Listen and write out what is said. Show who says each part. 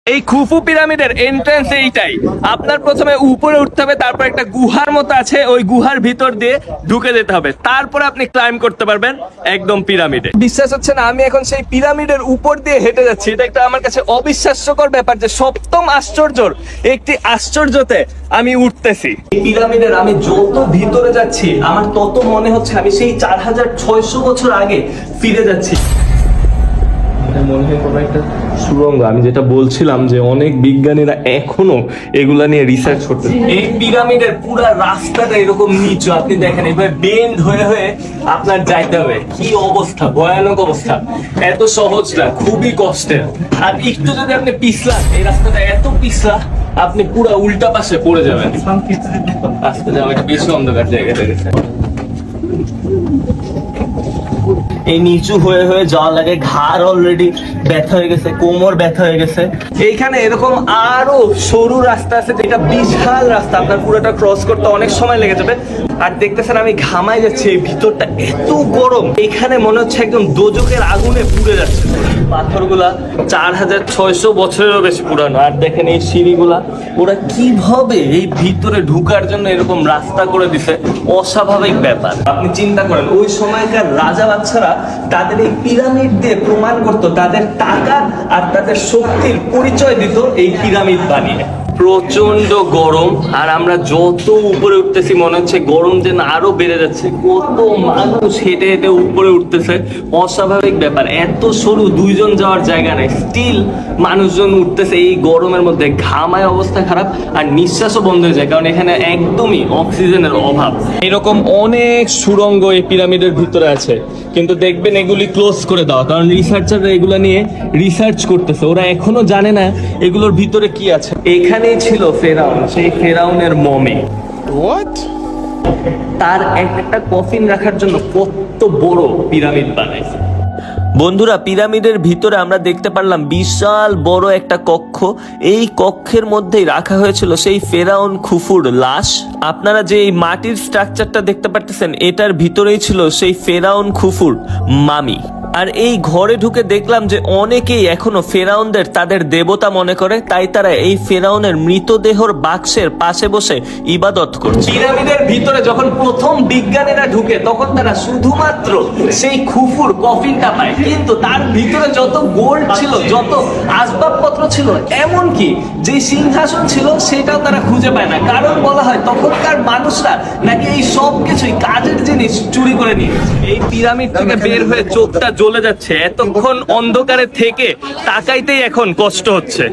Speaker 1: এই খুফু পিরামিডের এন্ট্রান্স এইটাই। আপনার প্রথমে উপরে উঠতে হবে, তারপর একটা গুহার মতো আছে, ওই গুহার ভিতর দিয়ে ঢুকে যেতে হবে, তারপরে আপনি ক্লাইম্ব করতে পারবেন একদম পিরামিডে। বিশ্বাস হচ্ছে না, আমি এখন সেই পিরামিডের উপর দিয়ে হেঁটে যাচ্ছি। এটা একটা আমার কাছে অবিশ্বাস্যকর ব্যাপার যে সপ্তম আশ্চর্যর একটি আশ্চর্যতে আমি উঠতেছি। পিরামিডের আমি যত ভিতরে যাচ্ছি আমার তত মনে হচ্ছে আমি সেই 4600 বছর আগে ফিরে যাচ্ছি। মনে হয় কোনো একটা সুড়ঙ্গ। আমি যেটা বলছিলাম যে অনেক বিজ্ঞানীরা এখনো এগুলা নিয়ে রিসার্চ করতেছে। এই পিরামিডের পুরো রাস্তাটা এরকম নিচু, আপনি দেখেন এভাবে বেন্ড হয়ে হয়ে আপনার যাইতে হবে। কি অবস্থা, ভয়ানক অবস্থা। এত সহজ না, খুবই কষ্টের। আর একটু যদি আপনি পিছলান, এই রাস্তাটা এত পিছলা আপনি পুরো উল্টা পাশে পড়ে যাবেন। আস্তে যাও, এটা বেশি অন্ধকার জায়গা থেকে। এই নিচু হয়ে হয়ে যাওয়া লাগে, ঘাড় অলরেডি ব্যথা হয়ে গেছে, কোমর ব্যথা হয়ে গেছে। এইখানে এরকম আরো সরু রাস্তা আছে, যেটা বিশাল রাস্তা, আপনার পুরোটা ক্রস করতে অনেক সময় লেগে যাবে। আর দেখতেছেন আমি ঘামাই যাচ্ছি, এই ভিতরটা এত গরম, এখানে মনে হচ্ছে একদম দোজকের আগুনে পুড়ে যাচ্ছে। পাথরগুলা 4600 বছরেরও বেশি পুরানো। আর দেখেন এই সিঁড়িগুলা, ওরা কিভাবে এই ভিতরে ঢুকার জন্য এরকম রাস্তা করে দিছে, অস্বাভাবিক ব্যাপার। আপনি চিন্তা করেন, ওই সময়কার রাজা বাচ্চারা তাদের এই পিরামিড দিয়ে প্রমাণ করতো তাদের টাকা আর তাদের শক্তির পরিচয় দিত এই পিরামিড বানিয়ে। প্রচন্ড গরম, আর আমরা যত উপরে উঠতেছি মনে হচ্ছে গরম যেন আরো বেড়ে যাচ্ছে। কত মানুষ হেঁটে হেঁটে উপরে উঠতেছে, অস্বাভাবিক ব্যাপার। এত সরু, দুইজন যাওয়ার জায়গা নেই, স্টিল মানুষজন উঠতেছে এই গরমের মধ্যে। ঘামায় অবস্থা খারাপ, আর নিঃশ্বাসও বন্ধ হয়ে যায়, কারণ এখানে একদমই অক্সিজেনের অভাব। এরকম অনেক সুড়ঙ্গ এই পিরামিডের ভিতরে আছে, কিন্তু দেখবেন এগুলি ক্লোজ করে দেওয়া, কারণ রিসার্চাররা এগুলো নিয়ে রিসার্চ করতেছে। ওরা এখনো জানে না এগুলোর ভিতরে কি আছে। এখানেই ছিল ফেরাউন, সেই ফেরাউনের মমি। তার একটা কফিন রাখার জন্য কত বড় পিরামিড বানাইছে। বন্ধুরা, পিরামিডের ভিতরে আমরা দেখতে পারলাম বিশাল বড় একটা কক্ষ। এই কক্ষের মধ্যেই রাখা হয়েছিল সেই ফেরাউন খুফুর লাশ। আপনারা যে এই মাটির স্ট্রাকচারটা দেখতে পারতেছেন, এটার ভিতরেই ছিল সেই ফেরাউন খুফুর মামি। আর এই ঘরে ঢুকে দেখলাম যে অনেকেই এখনো ফেরাউনদের তাদের দেবতা মনে করে, তাই তারা এই ফেরাউনের মৃতদেহর বাক্সের পাশে বসে ইবাদত করছে। পিরামিডের ভিতরে যখন প্রথম বিজ্ঞানীরা ঢুকে, তখন তারা শুধুমাত্র সেই খুফুর কফিনটা পায়, কিন্তু তার ভিতরে যত গোল্ড ছিল, যত আসবাবপত্র ছিল, এমনকি যে সিংহাসন ছিল সেটাও তারা খুঁজে পায় না। কারণ বলা হয় তখনকার মানুষরা নাকি এই সব কিছুই কাজের জিনিস চুরি করে নিয়ে। এই পিরামিড থেকে বের হয়ে চোখটা জ্বলে যাচ্ছে, এতক্ষণ অন্ধকারে থেকে তাকাইতেই এখন কষ্ট হচ্ছে।